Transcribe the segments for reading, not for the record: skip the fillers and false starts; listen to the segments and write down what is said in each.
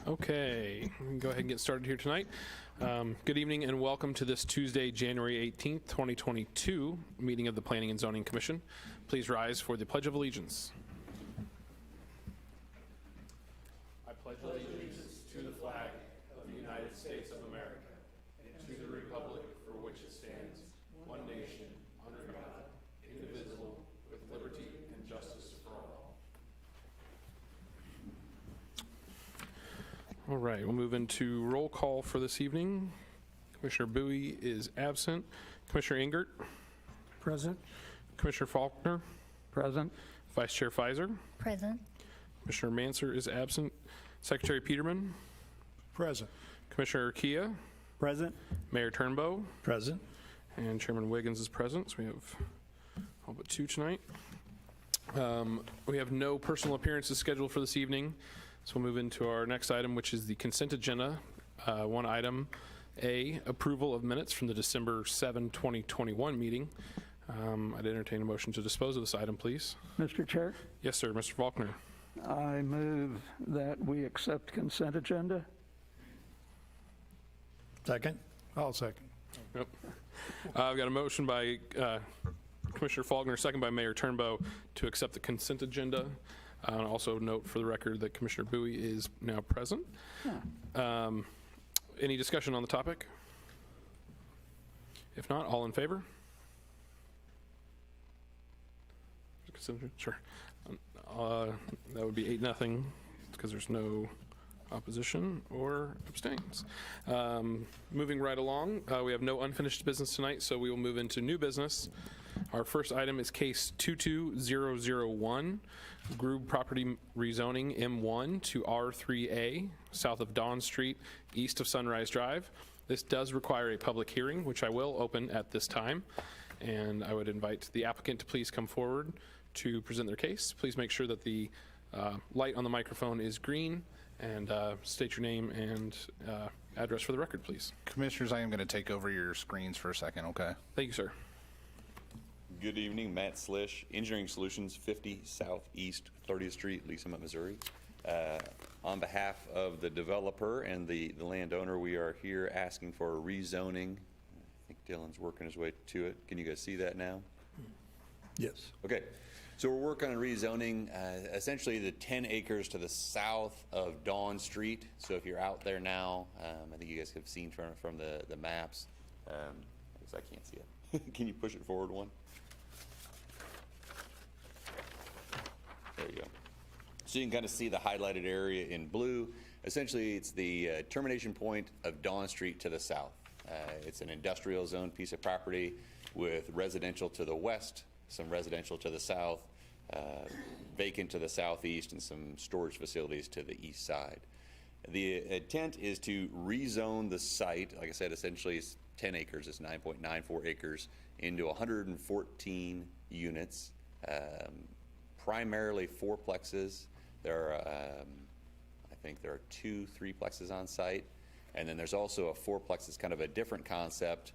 Okay, we can go ahead and get started here tonight. Good evening and welcome to this Tuesday, January 18th, 2022 meeting of the Planning and Zoning Commission. Please rise for the Pledge of Allegiance. I pledge allegiance to the flag of the United States of America and to the republic for which it stands, one nation, under God, indivisible, with liberty and justice for all. All right, we'll move into roll call for this evening. Commissioner Bowie is absent. Commissioner Engert? Present. Commissioner Faulkner? Present. Vice Chair Fizer? Present. Commissioner Manser is absent. Secretary Peterman? Present. Commissioner Kia? Present. Mayor Turnbow? Present. And Chairman Wiggins is present, so we have all but two tonight. We have no personal appearances scheduled for this evening. So we'll move into our next item, which is the consent agenda. One item, A, approval of minutes from the December 7, 2021 meeting. I'd entertain a motion to dispose of this item, please. Mr. Chair, Yes, sir. Mr. Faulkner. I move that we accept consent agenda. Second? I'll second. Yep. I've got a motion by Commissioner Faulkner, second by Mayor Turnbow, to accept the consent agenda. And also note for the record that Commissioner Bowie is now present. Any discussion on the topic? If not, all in favor? Sure. That would be 8-0 because there's no opposition or abstains. Moving right along, we have no unfinished business tonight, so we will move into new business. Our first item is case 22001, Grube Property Rezoning M1 to R3A, south of Dawn Street, east of Sunrise Drive. This does require a public hearing, which I will open at this time. And I would invite the applicant to please come forward to present their case. Please make sure that the light on the microphone is green, and state your name and address for the record, please. Commissioners, I am going to take over your screens for a second, okay? Thank you, sir. Good evening, Matt Slish, Engineering Solutions, 50 Southeast 30th Street, Lee Summit, Missouri. On behalf of the developer and the landowner, we are here asking for a rezoning. I think Dylan's working his way to it. Can you guys see that now? Yes. Okay, so we're working on rezoning essentially the 10 acres to the south of Dawn Street. So if you're out there now, I think you guys have seen from the maps. I guess I can't see it. Can you push it forward one? There you go. So you can kind of see the highlighted area in blue. Essentially, it's the termination point of Dawn Street to the south. It's an industrial zone piece of property with residential to the west, some residential to the south, vacant to the southeast, and some storage facilities to the east side. The intent is to rezone the site. Like I said, essentially it's 10 acres, it's 9.94 acres, into 114 units, primarily fourplexes. There are, I think there are 2 3-plexes on site. And then there's also a fourplex that's kind of a different concept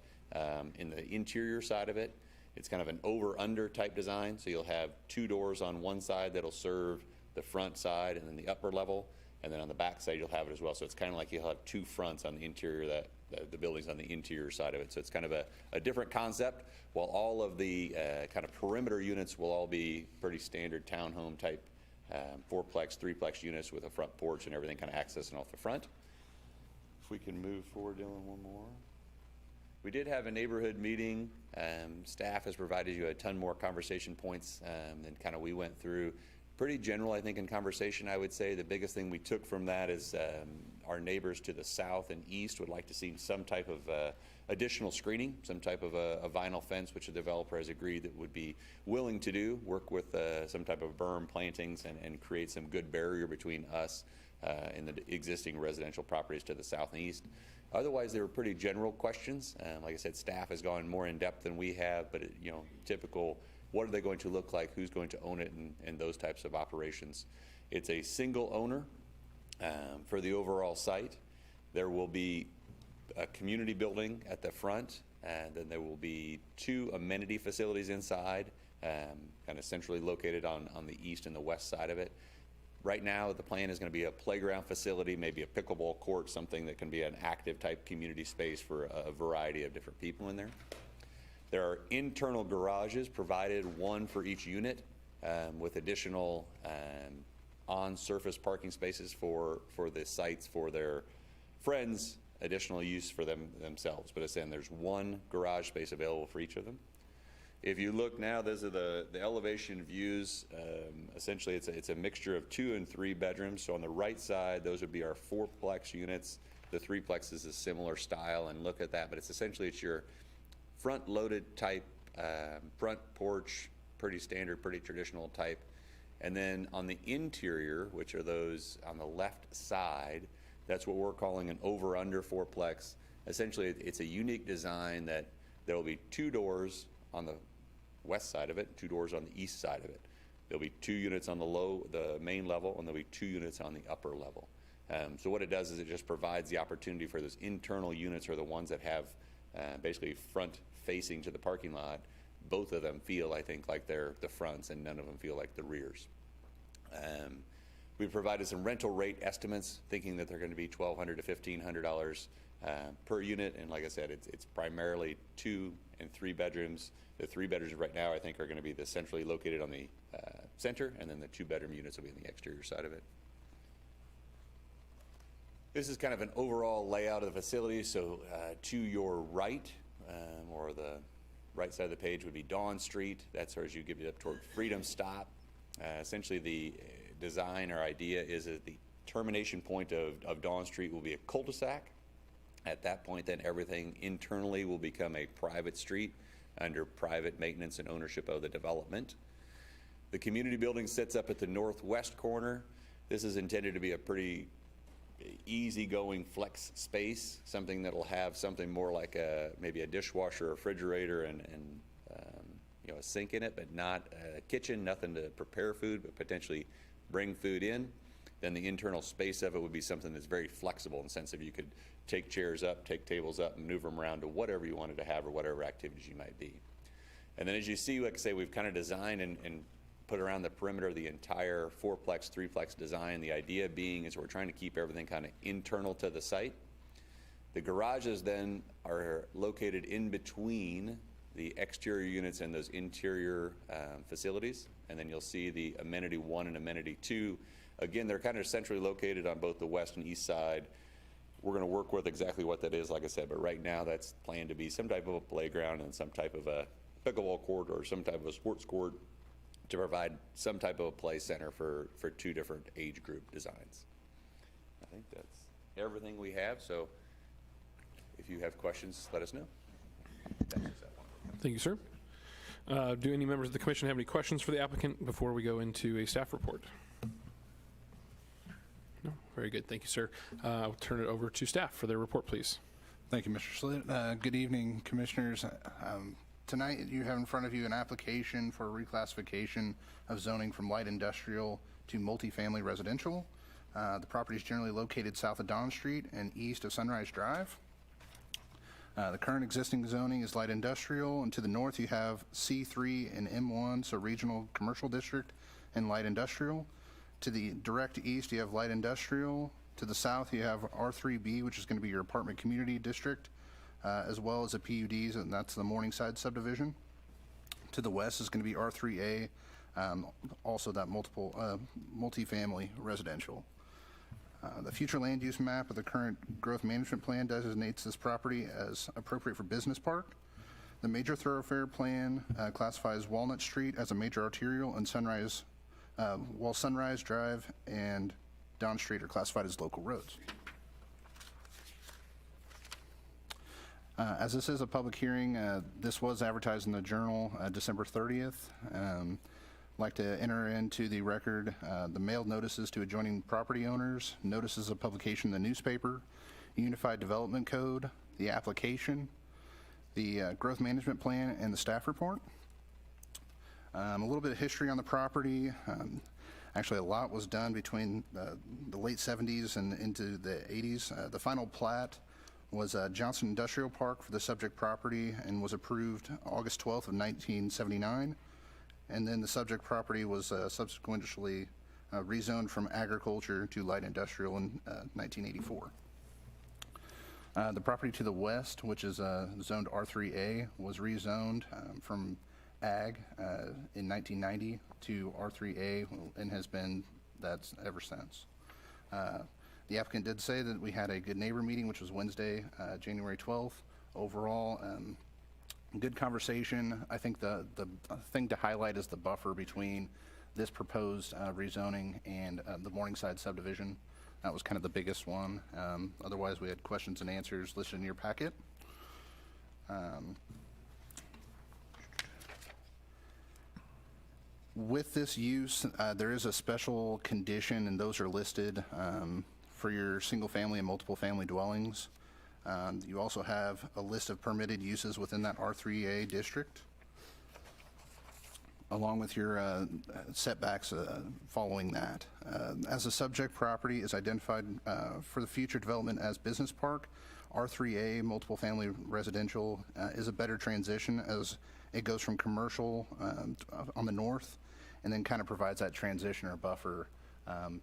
in the interior side of it. It's kind of an over-under type design. So you'll have 2 doors on one side that'll serve the front side and then the upper level. And then on the back side, you'll have it as well. So it's kind of like you'll have 2 fronts on the interior, the building's on the interior side of it. So it's kind of a different concept, while all of the kind of perimeter units will all be pretty standard townhome type 4-plex, 3-plex units with a front porch and everything kind of accessing off the front. If we can move forward, Dylan, one more. We did have a neighborhood meeting. Staff has provided you a ton more conversation points than kind of we went through. Pretty general, I think, in conversation. I would say the biggest thing we took from that is our neighbors to the south and east would like to see some type of additional screening, some type of a vinyl fence, which the developer has agreed that would be willing to do, work with some type of berm plantings and create some good barrier between us and the existing residential properties to the south and east. Otherwise, they were pretty general questions. Like I said, staff has gone more in depth than we have, but typical, what are they going to look like, who's going to own it, and those types of operations. It's a single owner for the overall site. There will be a community building at the front, and then there will be 2 amenity facilities inside, kind of centrally located on the east and the west side of it. Right now, the plan is going to be a playground facility, maybe a pickleball court, something that can be an active type community space for a variety of different people in there. There are internal garages provided, one for each unit, with additional on-surface parking spaces for the sites for their friends, additional use for themselves. But again, there's one garage space available for each of them. If you look now, those are the elevation views. Essentially, it's a mixture of 2 and 3 bedrooms. So on the right side, those would be our 4-plex units. The 3-plex is a similar style and look at that, but it's your front-loaded type, front porch, pretty standard, pretty traditional type. And then on the interior, which are those on the left side, that's what we're calling an over-under 4-plex. Essentially, it's a unique design that there will be 2 doors on the west side of it, 2 doors on the east side of it. There'll be 2 units on the main level, and there'll be 2 units on the upper level. So what it does is it just provides the opportunity for those internal units, or the ones that have basically front facing to the parking lot. Both of them feel, I think, like they're the fronts, and none of them feel like the rears. We provided some rental rate estimates, thinking that they're going to be $1,200 to $1,500 per unit. And like I said, it's primarily 2 and 3 bedrooms. The 3 bedrooms right now, I think, are going to be centrally located on the center, and then the 2-bedroom units will be on the exterior side of it. This is kind of an overall layout of the facility. So to your right, or the right side of the page, would be Dawn Street. That's as you give it up toward Freedom Stop. Essentially, the design or idea is that the termination point of Dawn Street will be a cul-de-sac. At that point, then everything internally will become a private street under private maintenance and ownership of the development. The community building sits up at the northwest corner. This is intended to be a pretty easygoing flex space, something that'll have something more like maybe a dishwasher, or refrigerator, and a sink in it, but not a kitchen, nothing to prepare food, but potentially bring food in. Then the internal space of it would be something that's very flexible in the sense of you could take chairs up, take tables up, maneuver them around to whatever you wanted to have or whatever activities you might be. And then as you see, like I say, we've kind of designed and put around the perimeter of the entire 4-plex, 3-plex design. The idea being is we're trying to keep everything kind of internal to the site. The garages then are located in between the exterior units and those interior facilities. And then you'll see the amenity 1 and amenity 2. Again, they're kind of centrally located on both the west and east side. We're going to work with exactly what that is, like I said, but right now that's planned to be some type of a playground and some type of a pickleball court or some type of a sports court to provide some type of a play center for 2 different age group designs. I think that's everything we have, so if you have questions, let us know. Thank you, sir. Do any members of the commission have any questions for the applicant before we go into a staff report? No? Very good. Thank you, sir. I'll turn it over to staff for their report, please. Thank you, Mr. Slit. Good evening, commissioners. Tonight you have in front of you an application for reclassification of zoning from light industrial to multifamily residential. The property is generally located south of Dawn Street and east of Sunrise Drive. The current existing zoning is light industrial, and to the north you have C3 and M1, so regional commercial district, and light industrial. To the direct east you have light industrial. To the south you have R3B, which is going to be your apartment community district, as well as the PUDs, and that's the Morningside subdivision. To the west is going to be R3A, also that multifamily residential. The future land use map of the current growth management plan designates this property as appropriate for business park. The major thoroughfare plan classifies Walnut Street as a major arterial, and while Sunrise Drive and Dawn Street are classified as local roads. As this is a public hearing, this was advertised in the Journal December 30th. I'd like to enter into the record the mailed notices to adjoining property owners, notices of publication in the newspaper, Unified Development Code, the application, the growth management plan, and the staff report. A little bit of history on the property. Actually, a lot was done between the late 70s and into the 80s. The final plat was Johnson Industrial Park for the subject property and was approved August 12th of 1979. And then the subject property was subsequently rezoned from agriculture to light industrial in 1984. The property to the west, which is zoned R3A, was rezoned from ag in 1990 to R3A and has been that ever since. The applicant did say that we had a good neighbor meeting, which was Wednesday, January 12th. Overall, good conversation. I think the thing to highlight is the buffer between this proposed rezoning and the Morningside subdivision. That was kind of the biggest one. Otherwise, we had questions and answers listed in your packet. With this use, there is a special condition, and those are listed for your single-family and multiple-family dwellings. You also have a list of permitted uses within that R3A district, along with your setbacks following that. As a subject property is identified for the future development as business park, R3A, multiple family residential, is a better transition as it goes from commercial on the north and then kind of provides that transition or buffer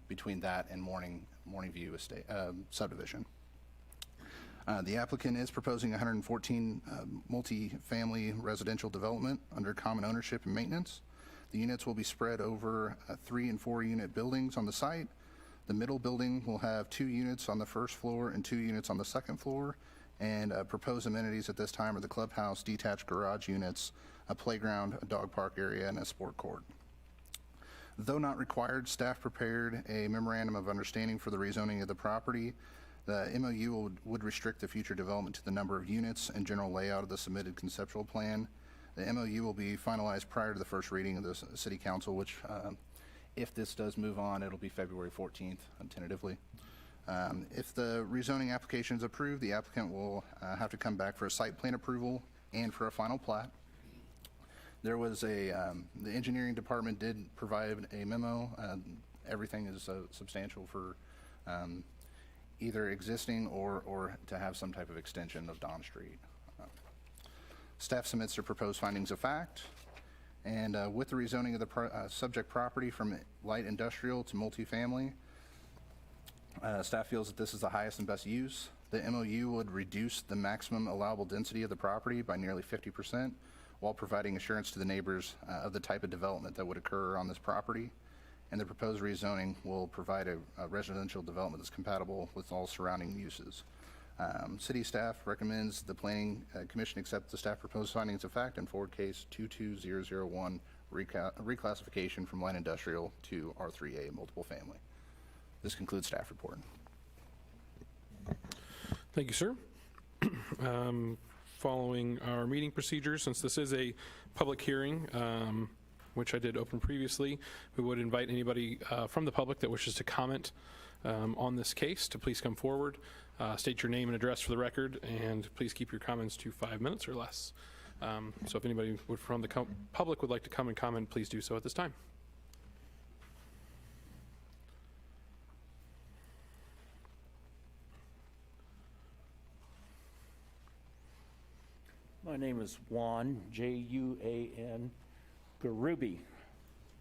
between that and Morning View Estate subdivision. The applicant is proposing 114 multi-family residential development under common ownership and maintenance. The units will be spread over 3 and 4 unit buildings on the site. The middle building will have 2 units on the first floor and 2 units on the second floor. And proposed amenities at this time are the clubhouse, detached garage units, a playground, a dog park area, and a sport court. Though not required, staff prepared a memorandum of understanding for the rezoning of the property. The MOU would restrict the future development to the number of units and general layout of the submitted conceptual plan. The MOU will be finalized prior to the first reading of the City Council, which, if this does move on, it'll be February 14th, tentatively. If the rezoning application is approved, the applicant will have to come back for a site plan approval and for a final plat. There was the engineering department did provide a memo. Everything is substantial for either existing or to have some type of extension of Don Street. Staff submits their proposed findings of fact. And with the rezoning of the subject property from light industrial to multifamily, staff feels that this is the highest and best use. The MOU would reduce the maximum allowable density of the property by nearly 50%, while providing assurance to the neighbors of the type of development that would occur on this property. And the proposed rezoning will provide a residential development that's compatible with all surrounding uses. City staff recommends the Planning Commission accept the staff proposed findings of fact in forward case 22001 reclassification from light industrial to R3A multiple family. This concludes staff report. Thank you, sir. Following our meeting procedures, since this is a public hearing, which I did open previously, we would invite anybody from the public that wishes to comment on this case to please come forward, state your name and address for the record, and please keep your comments to 5 minutes or less. So if anybody from the public would like to come and comment, please do so at this time. My name is Juan, J-U-A-N, Garube,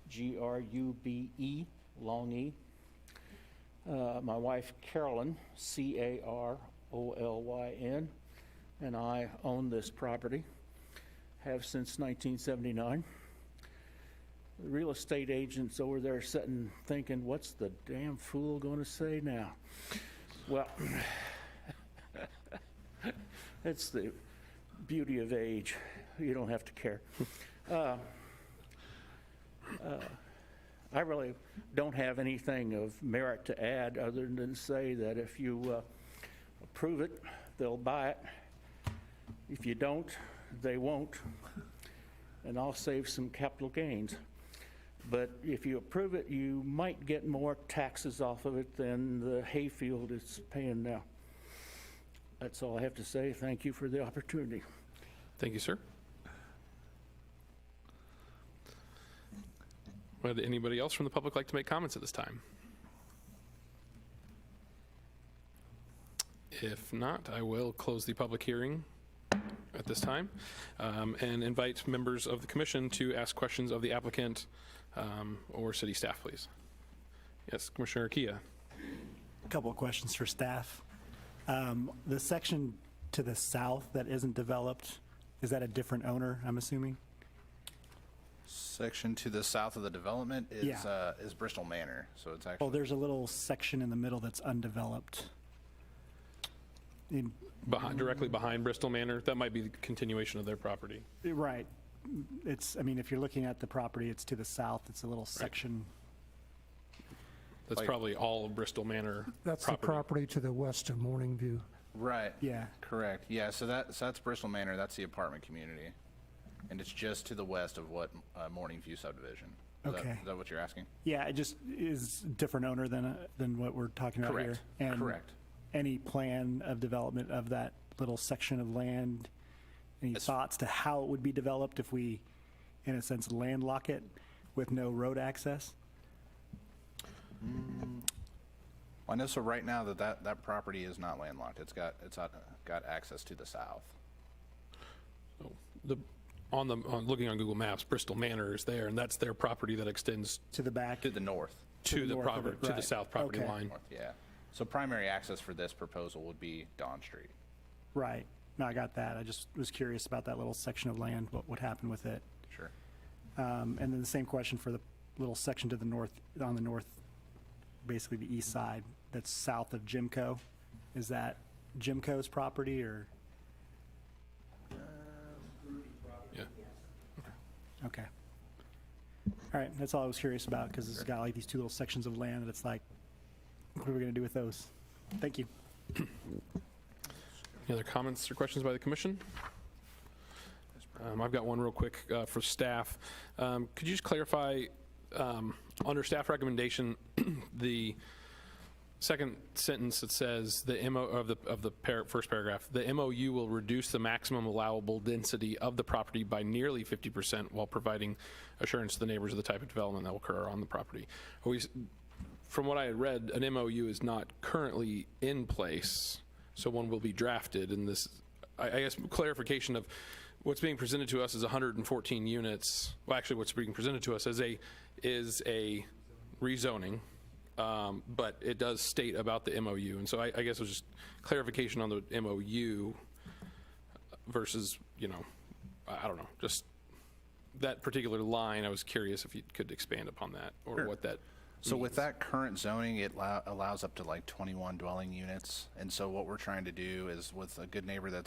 G-R-U-B-E, long E. My wife, Carolyn, C-A-R-O-L-Y-N, and I own this property, have since 1979. The real estate agent's over there sitting thinking, what's the damn fool going to say now? Well, it's the beauty of age. You don't have to care. I really don't have anything of merit to add other than say that if you approve it, they'll buy it. If you don't, they won't. And I'll save some capital gains. But if you approve it, you might get more taxes off of it than the hayfield is paying now. That's all I have to say. Thank you for the opportunity. Thank you, sir. Would anybody else from the public like to make comments at this time? If not, I will close the public hearing at this time and invite members of the commission to ask questions of the applicant or city staff, please. Yes, Commissioner Kia. A couple of questions for staff. The section to the south that isn't developed, is that a different owner, I'm assuming? Section to the south of the development is Bristol Manor, so it's Oh, actually, there's a little section in the middle that's undeveloped. Directly behind Bristol Manor, that might be the continuation of their property. Right. I mean, if you're looking at the property, it's to the south. It's a little section. That's probably all of Bristol Manor That's the property to the west of Morning View. right. Yeah. Correct, yeah, so that's Bristol Manor, that's the apartment community. And it's just to the west of what Morning View subdivision. Okay. Is that what you're asking? Yeah, it just is different owner than what we're talking about Correct. here. And Correct. any plan of development of that little section of land? Any thoughts to how it would be developed if we, in a sense, landlock it with no road access? I know, so right now that property is not landlocked, it's got access to the south. Looking on Google Maps, Bristol Manor is there, and that's their property that extends To the back? To the north. to the north of property, it, to the right. south property Okay. line. North, yeah. So primary access for this proposal would be Dawn Street. Right. No, I got that. I just was curious about that little section of land, what would happen with it. Sure. And then the same question for the little section to the north, on the north, basically the east side, that's south of Jimco. Is that Jimco's property or? Yeah. Okay. All right, that's all I was curious about, because it's got like these two little sections of land that it's like, what are we going to do with those? Thank you. Any other comments or questions by the commission? I've got one real quick for staff. Could you just clarify, under staff recommendation, the second sentence that says the first paragraph, the MOU will reduce the maximum allowable density of the property by nearly 50% while providing assurance to the neighbors of the type of development that will occur on the property. From what I had read, an MOU is not currently in place, so one will be drafted. And this, I guess, clarification of what's being presented to us is 114 units. Well, actually, what's being presented to us is a rezoning. But it does state about the MOU, and so I guess it was just clarification on the MOU versus, I don't know, just that particular line. I was curious if you could expand upon that or what that So with means. that current zoning, it allows up to like 21 dwelling units. And so what we're trying to do is, with a good neighbor meeting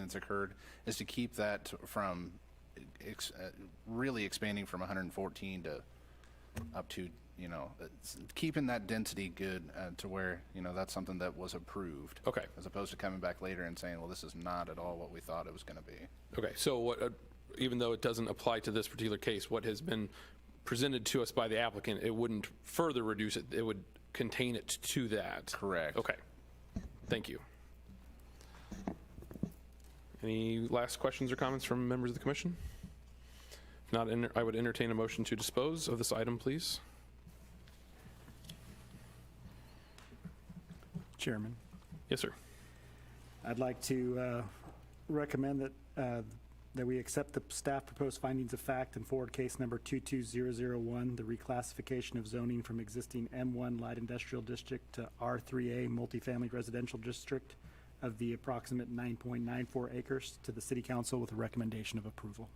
that's occurred, is to keep that from really expanding from 114 to up to, keeping that density good to where, that's something that was approved. Okay. As opposed to coming back later and saying, well, this is not at all what we thought it was going to be. Okay, so what, even though it doesn't apply to this particular case, what has been presented to us by the applicant, it wouldn't further reduce it, it would contain it to that? Correct. Okay, thank you. Any last questions or comments from members of the commission? If not, I would entertain a motion to dispose of this item, please. Chairman, Yes, sir. I'd like to recommend that we accept the staff proposed findings of fact and forward case number 22001, the reclassification of zoning from existing M1 light industrial district to R3A multifamily residential district of the approximate 9.94 acres to the City Council with a recommendation of approval.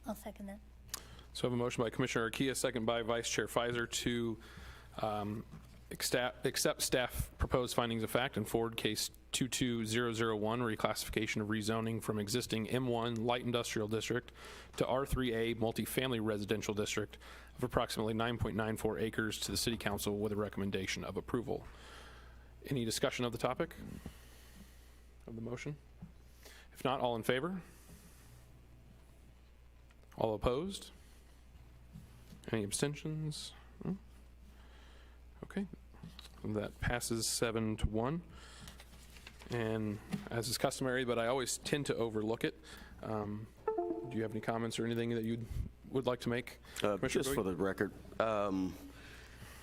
I'll second that. So I have a motion by Commissioner Arkia, second by Vice Chair Pfizer to accept staff proposed findings of fact and forward case 22001, reclassification of rezoning from existing M1 light industrial district to R3A multifamily residential district of approximately 9.94 acres to the City Council with a recommendation of approval. Any discussion of the topic of the motion? If not, all in favor? All opposed? Any abstentions? No? Okay, that passes 7-1. And as is customary, but I always tend to overlook it. Do you have any comments or anything that you would like to make? Commissioner Just Bowie? for the record, a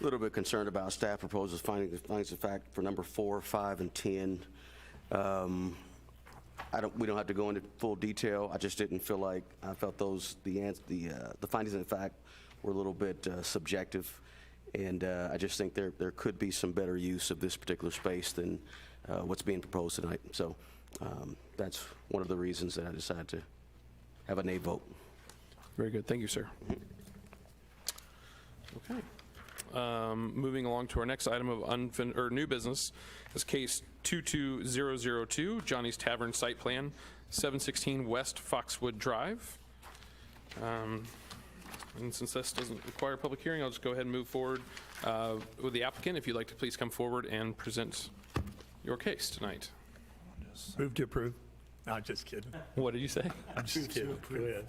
little bit concerned about staff proposals findings of fact for number 4, 5, and 10. we don't have to go into full detail. I just didn't feel like, I felt the findings of fact were a little bit subjective, and I just think there could be some better use of this particular space than what's being proposed tonight. So that's one of the reasons that I decided to have a nay vote. Very good. Thank you, sir. Okay. Moving along to our next item of new business is case 22002, Johnny's Tavern Site Plan, 716 West Foxwood Drive. And since this doesn't require a public hearing, I'll just go ahead and move forward with the applicant. If you'd like to please come forward and present your case tonight. Move to approve. No, just kidding. What did you say? I'm just kidding. Go ahead.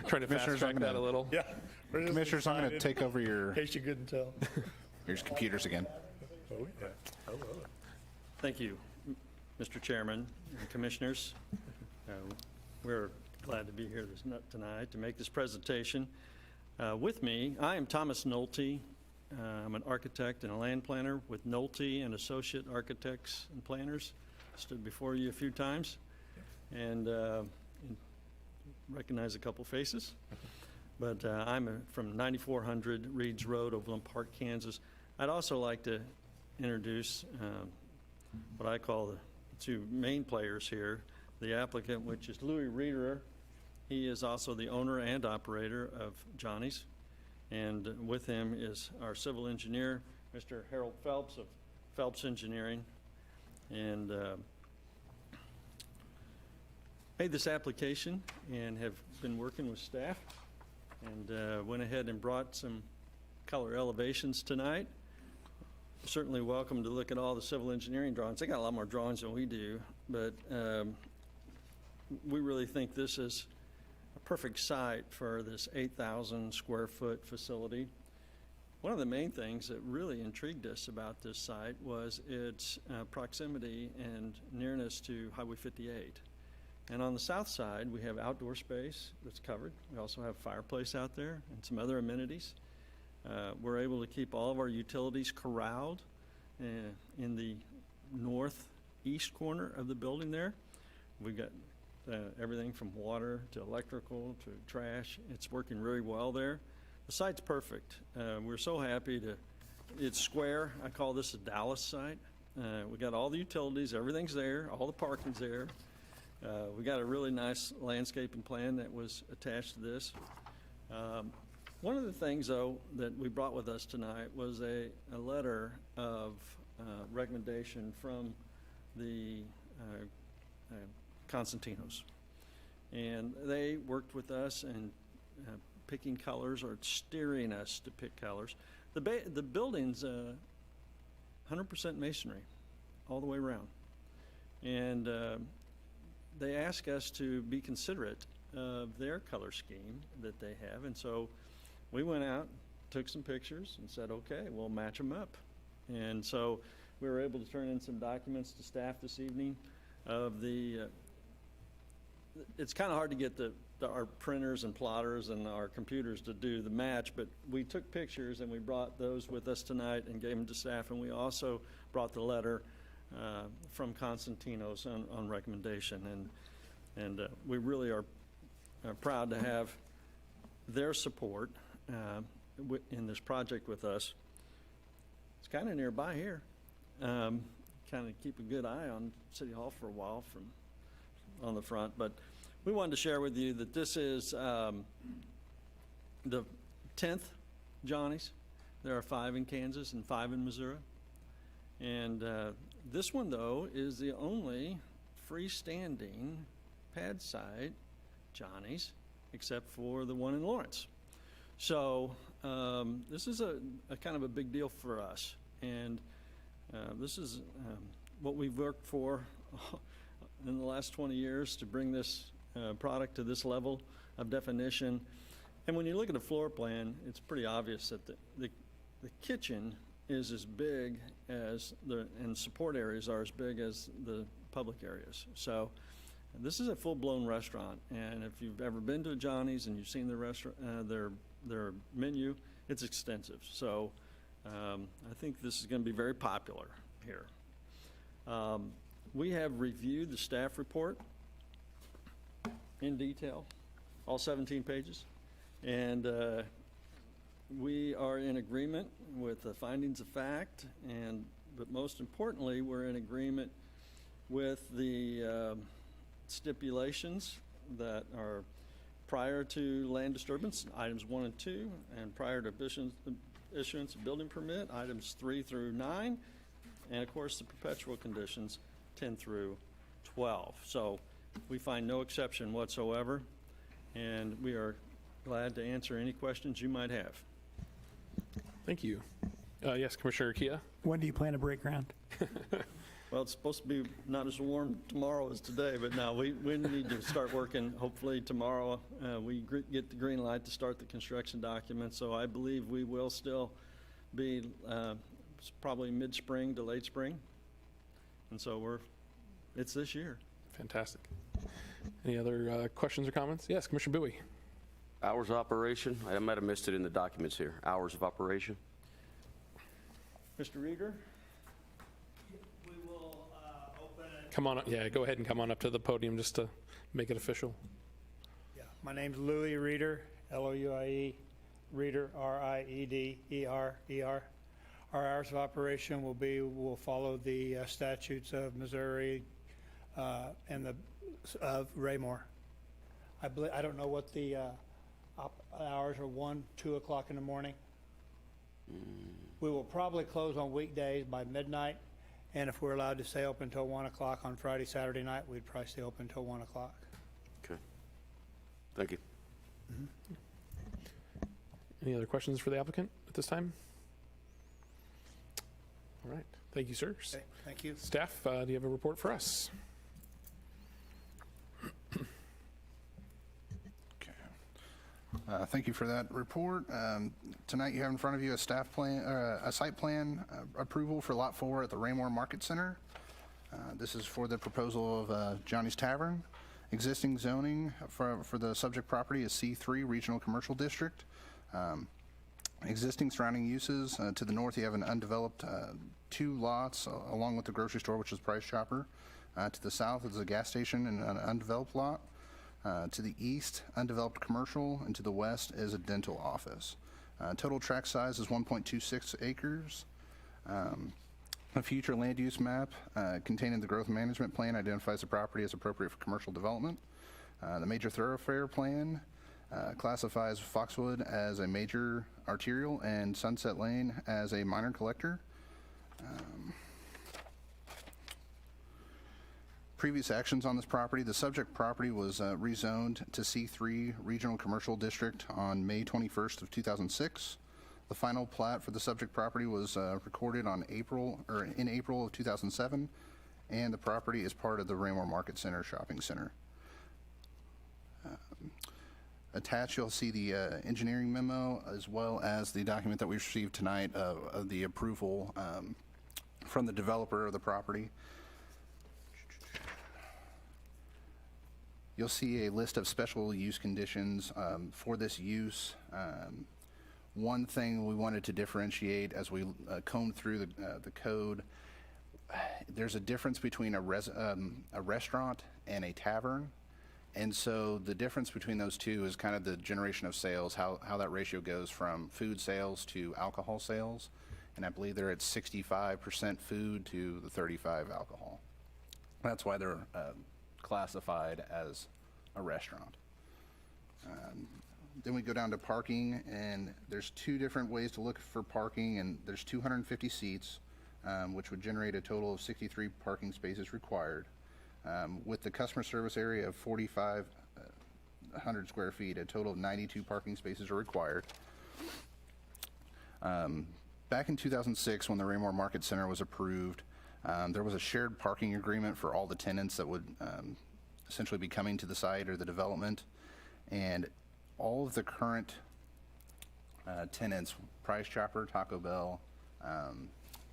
Trying to fast Commissioners, track I'm that gonna- a little. Yeah. we're just Commissioners, I'm going to excited, take over your In case you couldn't tell. computers again. Oh, yeah. I love it. Thank you, Mr. Chairman and Commissioners. We're glad to be here tonight to make this presentation. With me, I am Thomas Nolte. I'm an architect and a land planner with Nolte and Associate Architects and Planners. Stood before you a few times and recognize a couple faces. But I'm from 9400 Reeds Road, Overland Park, Kansas. I'd also like to introduce what I call the two main players here. The applicant, which is Louis Reederer. He is also the owner and operator of Johnny's. And with him is our civil engineer, Mr. Harold Phelps of Phelps Engineering. And made this application and have been working with staff and went ahead and brought some color elevations tonight. Certainly welcome to look at all the civil engineering drawings. They got a lot more drawings than we do, but we really think this is a perfect site for this 8,000 square foot facility. One of the main things that really intrigued us about this site was its proximity and nearness to Highway 58. And on the south side, we have outdoor space that's covered. We also have a fireplace out there and some other amenities. We're able to keep all of our utilities corralled in the northeast corner of the building there. We've got everything from water to electrical to trash. It's working really well there. The site's perfect. We're so happy it's square. I call this a Dallas site. We got all the utilities, everything's there, all the parking's there. We got a really nice landscaping plan that was attached to this. One of the things, though, that we brought with us tonight was a letter of recommendation from the Constantinos. And they worked with us in picking colors or steering us to pick colors. The building's 100% masonry all the way around. And they ask us to be considerate of their color scheme that they have. And so we went out, took some pictures, and said, okay, we'll match them up. And so we were able to turn in some documents to staff this evening of the, it's kind of hard to get our printers and plotters and our computers to do the match, but we took pictures and we brought those with us tonight and gave them to staff. And we also brought the letter from Constantinos on recommendation. And we really are proud to have their support in this project with us. It's kind of nearby here. Kind of keep a good eye on City Hall for a while from on the front, but we wanted to share with you that this is the 10th Johnny's. There are 5 in Kansas and 5 in Missouri. And this one, though, is the only freestanding pad site Johnny's, except for the one in Lawrence. So this is a kind of a big deal for us. And this is what we've worked for in the last 20 years to bring this product to this level of definition. And when you look at the floor plan, it's pretty obvious that the kitchen is as big as and support areas are as big as the public areas. So this is a full-blown restaurant, and if you've ever been to a Johnny's and you've seen the restaurant, their menu, it's extensive. So I think this is going to be very popular. here. We have reviewed the staff report in detail, all 17 pages, and we are in agreement with the findings of fact, but most importantly, we're in agreement with the stipulations that are prior to land disturbance, items 1 and 2, and prior to issuance of building permit, items 3 through 9, and of course the perpetual conditions 10 through 12. So we find no exception whatsoever, and we are glad to answer any questions you might have. Thank you. Yes, Commissioner Kia? When do you plan to break ground? Well, it's supposed to be not as warm tomorrow as today, but no, we need to start working. Hopefully tomorrow we get the green light to start the construction documents. So I believe we will still be probably mid-spring to late spring. And so it's this year. Fantastic. Any other questions or comments? Yes, Commissioner Bowie. Hours of operation, I might have missed it in the documents here. Hours of operation? Mr. Rieger? We will open it. Come on up. Yeah, go ahead and come on up to the podium just to make it official. Yeah, my name's Louis Reeder, L-O-U-I-E, Reeder, R-I-E-D-E-R-E-R. Our hours of operation will follow the statutes of Missouri and of Raymore. I don't know what the hours are, 1, 2 o'clock in the morning. We will probably close on weekdays by midnight, and if we're allowed to stay open until 1 o'clock on Friday, Saturday night, we'd probably stay open until 1 o'clock. Okay. Thank you. Any other questions for the applicant at this time? All right. Thank you, sir. Okay, thank you. Staff, do you have a report for us? Thank you for that report. Tonight you have in front of you a site plan approval for Lot 4 at the Raymore Market Center. This is for the proposal of Johnny's Tavern. Existing zoning for the subject property is C3 Regional Commercial District. Existing surrounding uses, to the north you have an undeveloped 2 lots along with the grocery store, which is Price Chopper. To the south is a gas station and an undeveloped lot. To the east, undeveloped commercial, and to the west is a dental office. Total tract size is 1.26 acres. A future land use map containing the growth management plan identifies the property as appropriate for commercial development. The major thoroughfare plan classifies Foxwood as a major arterial and Sunset Lane as a minor collector. Previous actions on this property: the subject property was rezoned to C3 Regional Commercial District on May 21st of 2006. The final plat for the subject property was recorded in April of 2007, and the property is part of the Raymore Market Center shopping center. Attached, you'll see the engineering memo as well as the document that we received tonight of the approval from the developer of the property. You'll see a list of special use conditions for this use. One thing we wanted to differentiate as we combed through the code, there's a difference between a restaurant and a tavern. And so the difference between those two is kind of the generation of sales, how that ratio goes from food sales to alcohol sales. And I believe they're at 65% food to the 35% alcohol. That's why they're classified as a restaurant. Then we go down to parking, and there's 2 different ways to look for parking, and there's 250 seats, which would generate a total of 63 parking spaces required. With the customer service area of 4,500 square feet, a total of 92 parking spaces are required. Back in 2006, when the Raymore Market Center was approved, there was a shared parking agreement for all the tenants that would essentially be coming to the site or the development. And all of the current tenants, Price Chopper, Taco Bell,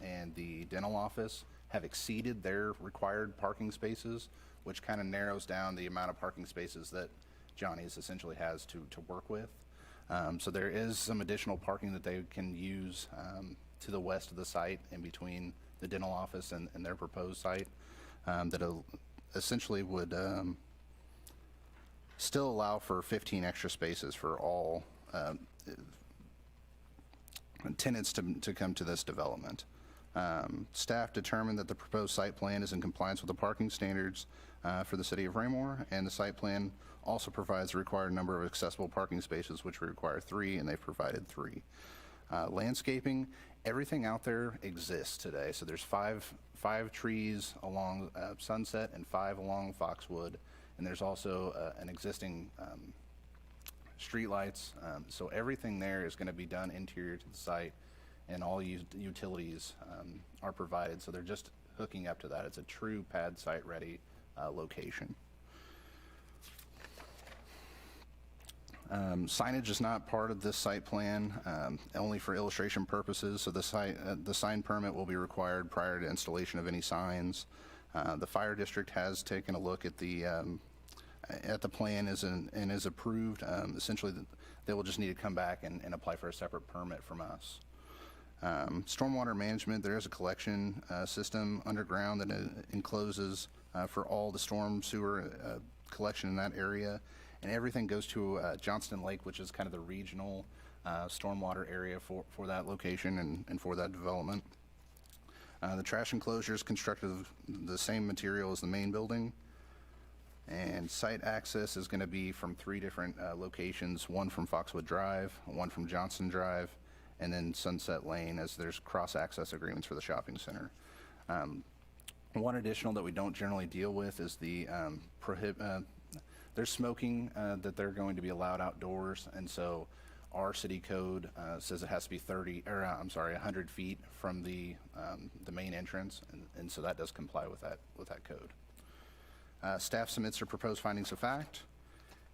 and the dental office, have exceeded their required parking spaces, which kind of narrows down the amount of parking spaces that Johnny's essentially has to work with. So there is some additional parking that they can use to the west of the site in between dental office and their proposed site that essentially would still allow for 15 extra spaces for all tenants to come to this development. Staff determined that the proposed site plan is in compliance with the parking standards for the city of Raymore, and the site plan also provides the required number of accessible parking spaces, which we require 3, and they've provided 3. Landscaping, everything out there exists today. So there's five trees along Sunset and 5 along Foxwood, and there's also an existing streetlights. So everything there is going to be done interior to the site, and all utilities are provided. So they're just hooking up to that. It's a true pad site ready location. Signage is not part of this site plan, only for illustration purposes. So the sign permit will be required prior to installation of any signs. The fire district has taken a look at the plan and is approved. Essentially, they will just need to come back and apply for a separate permit from us. Stormwater management, there is a collection system underground that encloses for all the storm sewer collection in that area. And everything goes to Johnston Lake, which is kind of the regional stormwater area for that location and for that development. The trash enclosure is constructed of the same material as the main building. And site access is going to be from 3 different locations, one from Foxwood Drive, one from Johnston Drive, and then Sunset Lane, as there's cross-access agreements for the shopping center. One additional that we don't generally deal with is the there's smoking that they're going to be allowed outdoors, and so our city code says it has to be 100 feet from the main entrance, and so that does comply with that code. Staff submits their proposed findings of fact,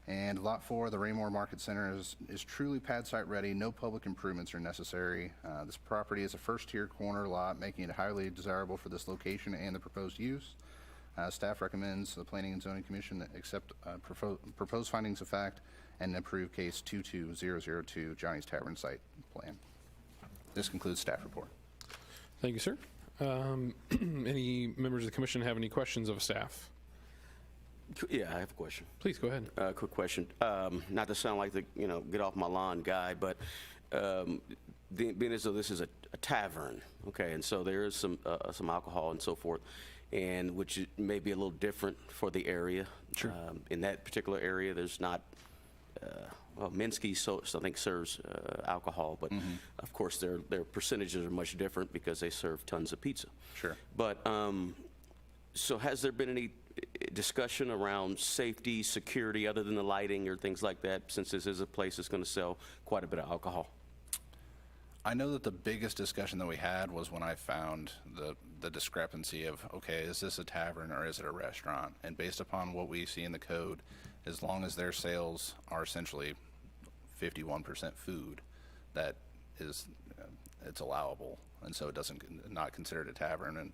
and Lot 4, the Raymore Market Center, is truly pad site ready. No public improvements are necessary. This property is a first-tier corner lot, making it highly desirable for this location and the proposed use. Staff recommends the Planning and Zoning Commission accept proposed findings of fact and approve case 22002 Johnny's Tavern site plan. This concludes staff report. Thank you, sir. Any members of the commission have any questions of staff? Yeah, I have a question. Please go ahead. Quick question. Not to sound like the get off my lawn guy, but being as though this is a tavern, okay, and so there is some alcohol and so forth, and which may be a little different for the area. Sure. In that particular area, there's not. Minsky, I think, serves alcohol, but of course their percentages are much different because they serve tons of pizza. Sure. But so has there been any discussion around safety, security, other than the lighting or things like that, since this is a place that's going to sell quite a bit of alcohol? I know that the biggest discussion that we had was when I found the discrepancy of, okay, is this a tavern or is it a restaurant? And based upon what we see in the code, as long as their sales are essentially 51% food, that is, it's allowable. And so it not considered a tavern.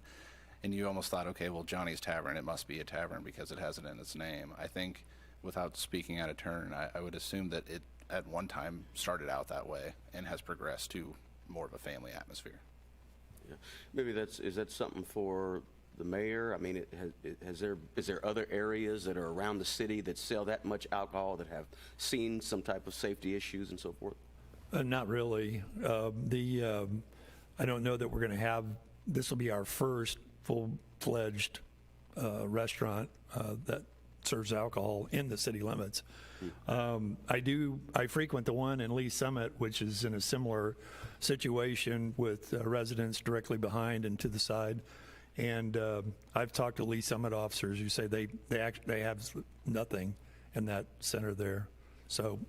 And you almost thought, okay, well, Johnny's Tavern, it must be a tavern because it has it in its name. I think, without speaking out of turn, I would assume that it at one time started out that way and has progressed to more of a family atmosphere. Yeah. Maybe is that something for the mayor? I mean, is there other areas that are around the city that sell that much alcohol that have seen some type of safety issues and so forth? Not really. I don't know that we're going to have, this will be our first full-fledged restaurant that serves alcohol in the city limits. I frequent the one in Lee Summit, which is in a similar situation with residents directly behind and to the side. And I've talked to Lee Summit officers who say they have nothing in that center there. So,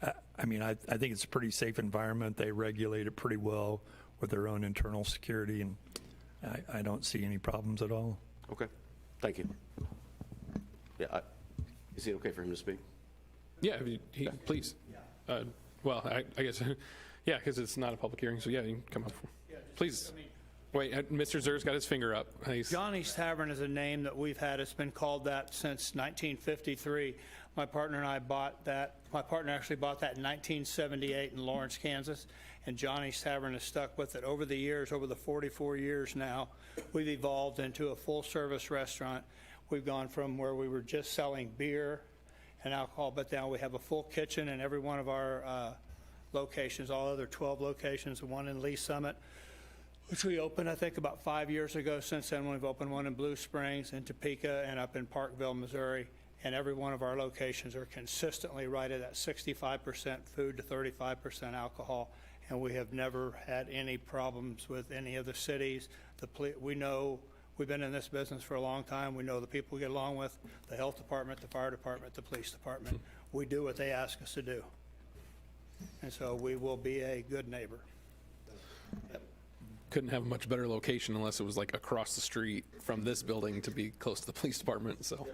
I mean, I think it's a pretty safe environment. They regulate it pretty well with their own internal security, and I don't see any problems at all. Okay, thank you. Yeah, is it okay for him to speak? Yeah, please. Well, I guess, yeah, because it's not a public hearing, so yeah, you can come up. Please. Wait, Mr. Zer's got his finger up. Johnny's Tavern is a name that we've had. It's been called that since 1953. My partner and I bought that. My partner actually bought that in 1978 in Lawrence, Kansas. and Johnny's Tavern has stuck with it. Over the years, over the 44 years now, we've evolved into a full-service restaurant. We've gone from where we were just selling beer and alcohol, but now we have a full kitchen in every one of our locations, all other 12 locations, one in Lee Summit, which we opened, I think, about 5 years ago. Since then, we've opened one in Blue Springs, in Topeka, and up in Parkville, Missouri. And every one of our locations are consistently right at that 65% food to 35% alcohol. And we have never had any problems with any of the cities. We know, we've been in this business for a long time. We know the people we get along with, the health department, the fire department, the police department. We do what they ask us to do. And so we will be a good neighbor. Couldn't have a much better location unless it was like across the street from this building to be close to the police department, so.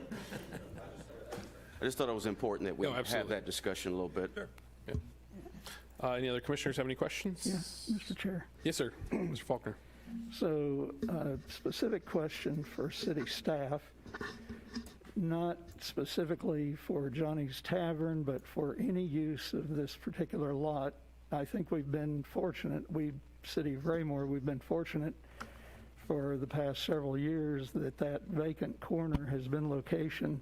I just thought it was important that we No, have absolutely. that discussion a little bit. Yeah. Any other commissioners have any questions? Yes, Mr. Chair. Yes, sir. Mr. Faulkner. So, specific question for city staff, not specifically for Johnny's Tavern, but for any use of this particular lot. I think we've been fortunate, City of Raymore, we've been fortunate for the past several years that vacant corner has been location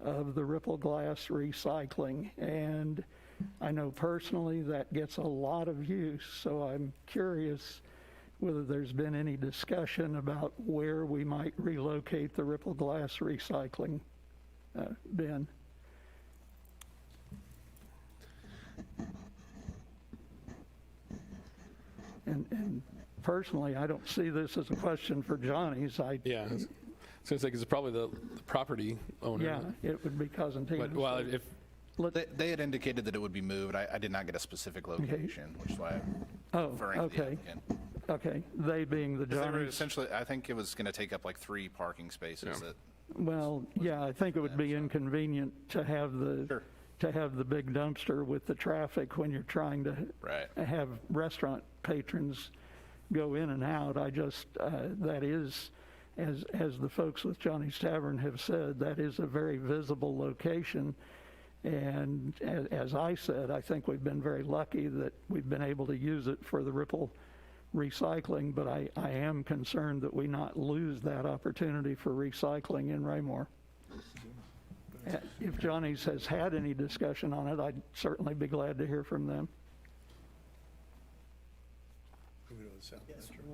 of the Ripple Glass Recycling. And I know personally that gets a lot of use, so I'm curious whether there's been any discussion about where we might relocate the Ripple Glass Recycling bin. And personally, I don't see this as a question for Johnny's. Yeah, I was going to say, because it's probably the property owner. Yeah, it would be Cosentino. But, well, if, They had indicated that it would be moved. I did not get a specific location, which is why I'm referring to the okay. applicant. Okay, they being the They were Johnny's. essentially, I think it was going to take up like 3 parking spaces. Yeah. That Well, yeah, I think it would be inconvenient to have Sure. the big dumpster with the traffic when you're trying to Right. have restaurant patrons go in and out. I just, that is, as the folks with Johnny's Tavern have said, that is a very visible location. And as I said, I think we've been very lucky that we've been able to use it for the Ripple recycling, but I am concerned that we not lose that opportunity for recycling in Raymore. If Johnny's has had any discussion on it, I'd certainly be glad to hear from them.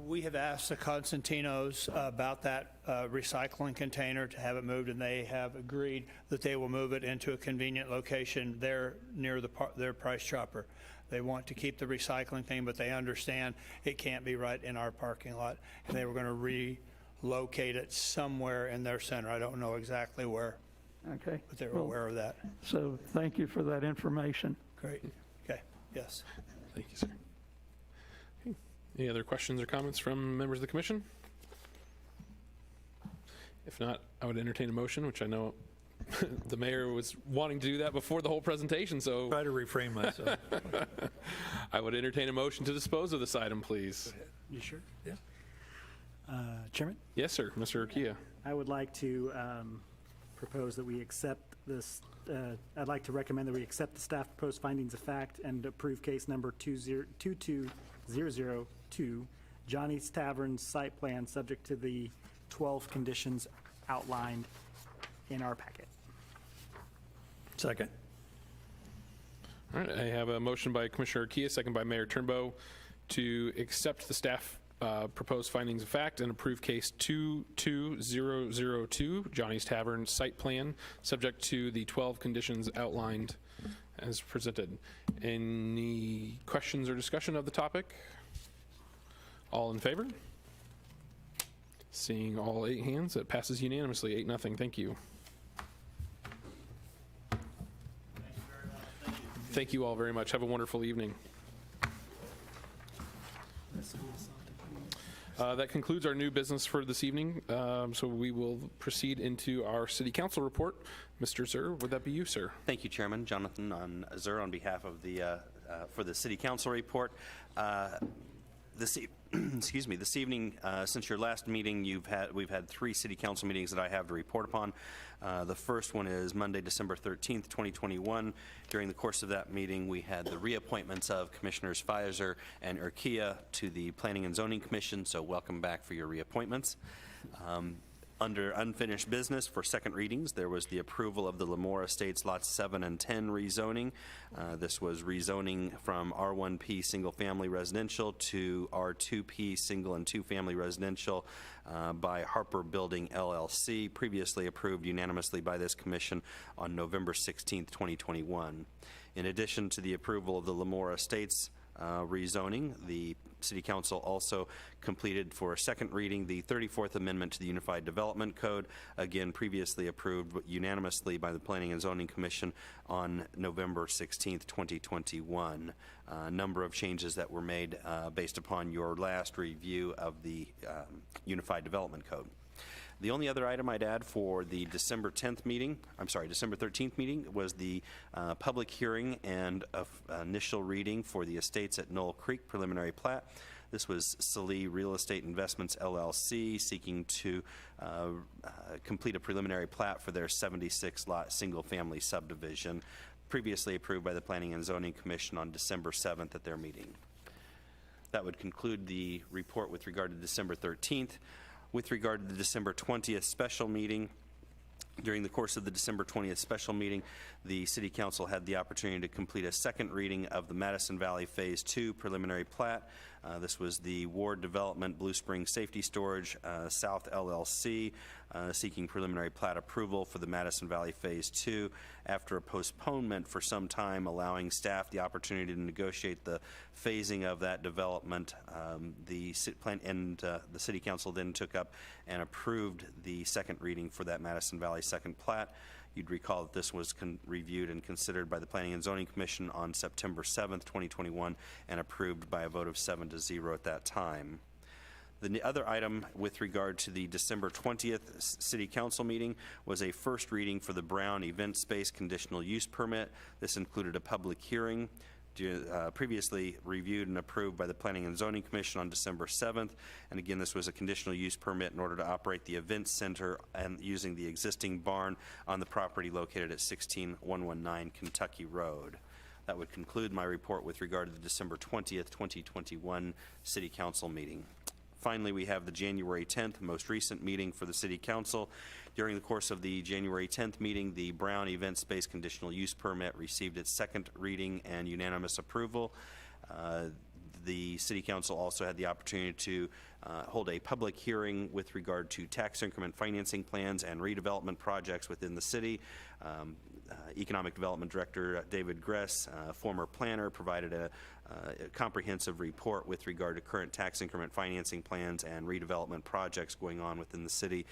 We have asked the Constantinos about that recycling container to have it moved, and they have agreed that they will move it into a convenient location there near their Price Chopper. They want to keep the recycling thing, but they understand it can't be right in our parking lot, and they were going to relocate it somewhere in their center. I don't know exactly where, Okay? but they're Well, aware of that. So thank you for that information. Great. Okay. Yes. thank you, sir. Okay. Any other questions or comments from members of the commission? If not, I would entertain a motion, which I know the mayor was wanting to do that before the whole presentation, so Try to refrain myself. I would entertain a motion to dispose of this item, please. You sure? Yeah. Chairman, Yes, sir. Mr. Urquia. I would like to propose that we accept this, I'd like to recommend that we accept the staff proposed findings of fact and approve case number 22002, Johnny's Tavern site plan, subject to the 12 conditions outlined in our packet. Second. All right, I have a motion by Commissioner Urquia, second by Mayor Turnbow, to accept the staff proposed findings of fact and approve case 22002, Johnny's Tavern site plan, subject to the 12 conditions outlined as presented. Any questions or discussion of the topic? All in favor? Seeing all 8 hands, it passes unanimously, 8-0. Thank you. Thank you all very much. Have a wonderful evening. That concludes our new business for this evening. So we will proceed into our city council report. Mr. Zur, would that be you, sir? Thank you, Chairman. Jonathan Zur on behalf of the for the City Council report. excuse me, this evening, since your last meeting, we've had 3 city council meetings that I have to report upon. The first one is Monday, December 13th, 2021. During the course of that meeting, we had the reappointments of Commissioners Pfizer and Urquia to the Planning and Zoning Commission, so welcome back for your reappointments. Under unfinished business for second readings, there was the approval of the Lamora Estates Lots 7 and 10 rezoning. This was rezoning from R1P Single Family Residential to R2P Single and Two Family Residential by Harper Building LLC, previously approved unanimously by this commission on November 16th, 2021. In addition to the approval of the Lamora Estates rezoning, the City Council also completed for a second reading the 34th Amendment to the Unified Development Code, again previously approved unanimously by the Planning and Zoning Commission on November 16th, 2021. A number of changes that were made based upon your last review of the Unified Development Code. The only other item I'd add for the December 13th meeting was the public hearing and initial reading for the estates at Knoll Creek preliminary plat. This was Salee Real Estate Investments LLC seeking to complete a preliminary plat for their 76-lot single-family subdivision, previously approved by the Planning and Zoning Commission on December 7th at their meeting. That would conclude the report with regard to December 13th. With regard to the December 20th special meeting, during the course of the December 20th special meeting, the City Council had the opportunity to complete a second reading of the Madison Valley Phase 2 preliminary plat. This was the Ward Development Blue Spring Safety Storage South LLC seeking preliminary plat approval for the Madison Valley Phase 2 after a postponement for some time, allowing staff the opportunity to negotiate the phasing of that development. The City Council then took up and approved the second reading for that Madison Valley second plat. You'd recall that this was reviewed and considered by the Planning and Zoning Commission on September 7th, 2021, and approved by a vote of 7-0 at that time. The other item with regard to the December 20th City Council meeting was a first reading for the Brown Event Space Conditional Use Permit. This included a public hearing previously reviewed and approved by the Planning and Zoning Commission on December 7th. And again, this was a conditional use permit in order to operate the event center and using the existing barn on the property located at 16119 Kentucky Road. That would conclude my report with regard to the December 20th, 2021 City Council meeting. Finally, we have the January 10th, most recent meeting for the City Council. During the course of the January 10th meeting, the Brown Event Space Conditional Use Permit received its second reading and unanimous approval. The City Council also had the opportunity to hold a public hearing with regard to tax increment financing plans and redevelopment projects within the city. Economic Development Director David Gress, former planner, provided a comprehensive report with regard to current tax increment financing plans and redevelopment projects going on within the city.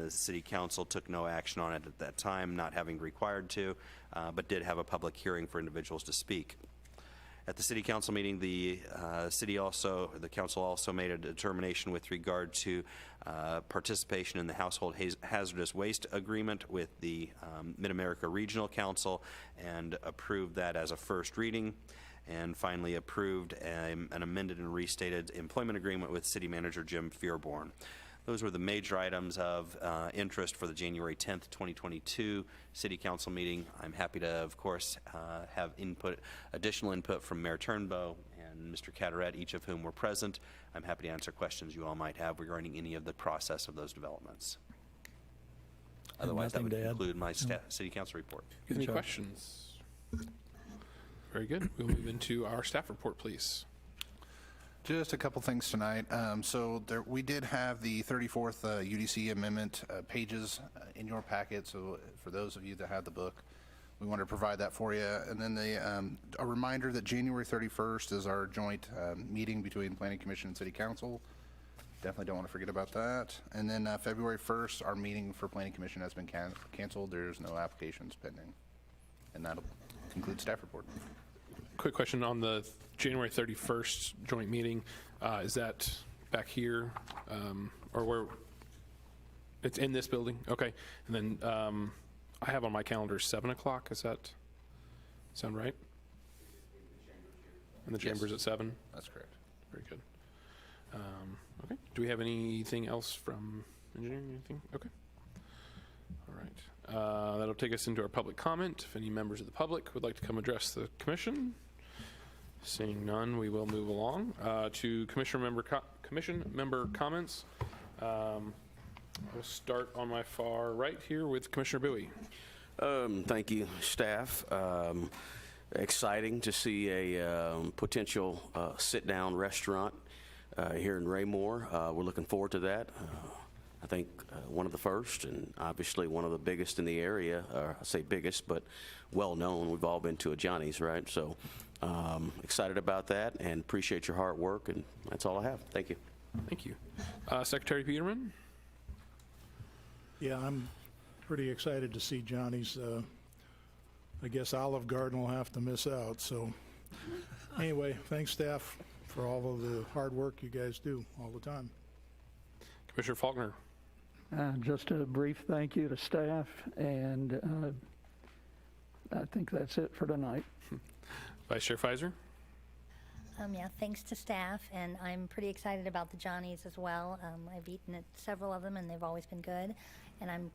The City Council took no action on it at that time, not having required to, but did have a public hearing for individuals to speak. At the City Council meeting, the Council also made a determination with regard to participation in the Household Hazardous Waste Agreement with the Mid-America Regional Council and approved that as a first reading. And finally approved an amended and restated employment agreement with City Manager Jim Fearborn. Those were the major items of interest for the January 10th, 2022 City Council meeting. I'm happy to, of course, have additional input from Mayor Turnbow and Mr. Cataret, each of whom were present. I'm happy to answer questions you all might have regarding any of the process of those developments. Otherwise, that would conclude my City Council report. Any questions? Very good. We'll move into our staff report, please. Just a couple things tonight. We did have the 34th UDC amendment pages in your packet, so for those of you that have the book, we wanted to provide that for you. And then a reminder that January 31st is our joint meeting between Planning Commission and City Council. Definitely don't want to forget about that. And then February 1st, our meeting for Planning Commission has been canceled. There's no applications pending. And that'll conclude staff report. Quick question on the January 31st joint meeting. Is that back here or where? It's in this building? Okay. And then I have on my calendar 7 o'clock. Does that sound right? And the chamber's at 7? That's correct. Very good. Okay. Do we have anything else from engineering? Anything? Okay. All right. That'll take us into our public comment. If any members of the public would like to come address the commission, seeing none, we will move along to commission member comments. We'll start on my far right here with Commissioner Bowie. Thank you, staff. Exciting to see a potential sit-down restaurant here in Raymore. We're looking forward to that. I think one of the first and obviously one of the biggest in the area. I say biggest, but well-known. We've all been to a Johnny's, right? So excited about that and appreciate your hard work, and that's all I have. Thank you. Thank you. Secretary Peterman? Yeah, I'm pretty excited to see Johnny's. I guess Olive Garden will have to miss out, so anyway, thanks staff for all of the hard work you guys do all the time. Commissioner Faulkner? Just a brief thank you to staff, and I think that's it for tonight. Vice Chair Fizer? Yeah, thanks to staff, and I'm pretty excited about the Johnny's as well. I've eaten at several of them, and they've always been good, and I'm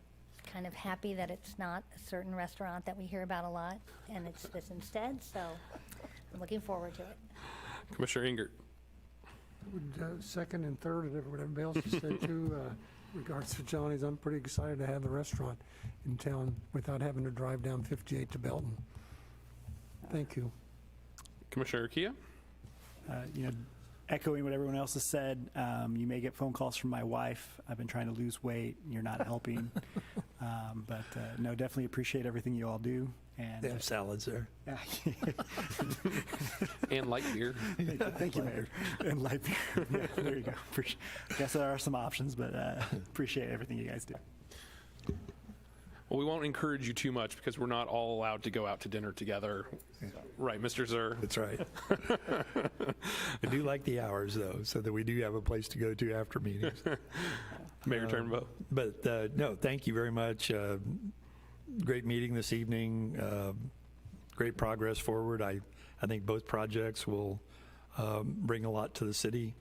kind of happy that it's not a certain restaurant that we hear about a lot, and it's this instead, so I'm looking forward to it. Commissioner Ingert? Would second and third and everybody else has said too, regards to Johnny's, I'm pretty excited to have the restaurant in town without having to drive down 58 to Belton. Thank you. Commissioner Kia? Echoing what everyone else has said, you may get phone calls from my wife. I've been trying to lose weight. You're not helping. But no, definitely appreciate everything you all do. And They have salads there. yeah. And light beer. Thank you, Mayor. And light beer. Yeah, there you go. Guess there are some options, but appreciate everything you guys do. Well, we won't encourage you too much because we're not all allowed to go out to dinner together. Right, Mr. Zur? That's right. I do like the hours, though, so that we do have a place to go to after meetings. Mayor Turnbow? But no, thank you very much. Great meeting this evening. Great progress forward. I think both projects will bring a lot to the city.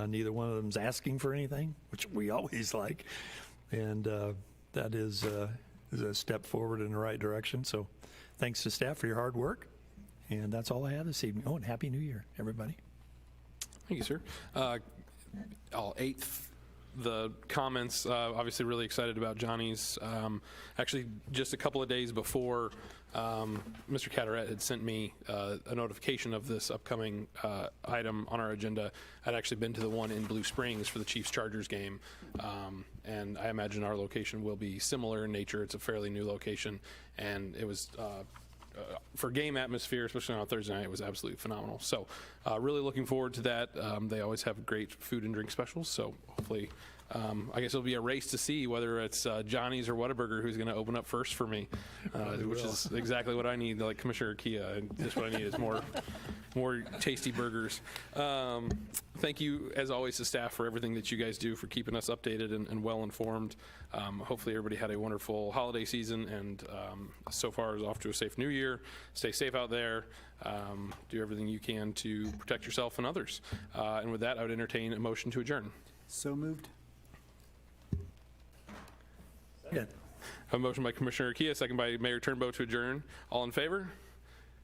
Neither one of them is asking for anything, which we always like. And that is a step forward in the right direction. So thanks to staff for your hard work. And that's all I have this evening. Oh, and Happy New Year, everybody. Thank you, sir. I'll eighth the comments. Obviously really excited about Johnny's. Actually, just a couple of days before Mr. Catterett had sent me a notification of this upcoming item on our agenda. I'd actually been to the one in Blue Springs for the Chiefs-Chargers game, and I imagine our location will be similar in nature. It's a fairly new location, and it was for game atmosphere, especially on a Thursday night, it was absolutely phenomenal. So really looking forward to that. They always have great food and drink specials, so hopefully I guess it'll be a race to see whether it's Johnny's or Whataburger who's going to open up first for me, which is exactly what I need, like Commissioner Kia. Just what I need is more tasty burgers. Thank you, as always, to staff for everything that you guys do for keeping us updated and well-informed. Hopefully everybody had a wonderful holiday season and so far is off to a safe new year. Stay safe out there. Do everything you can to protect yourself and others. And with that, I would entertain a motion to adjourn. So moved. Yeah. A motion by Commissioner Kia, second by Mayor Turnbow to adjourn. All in favor?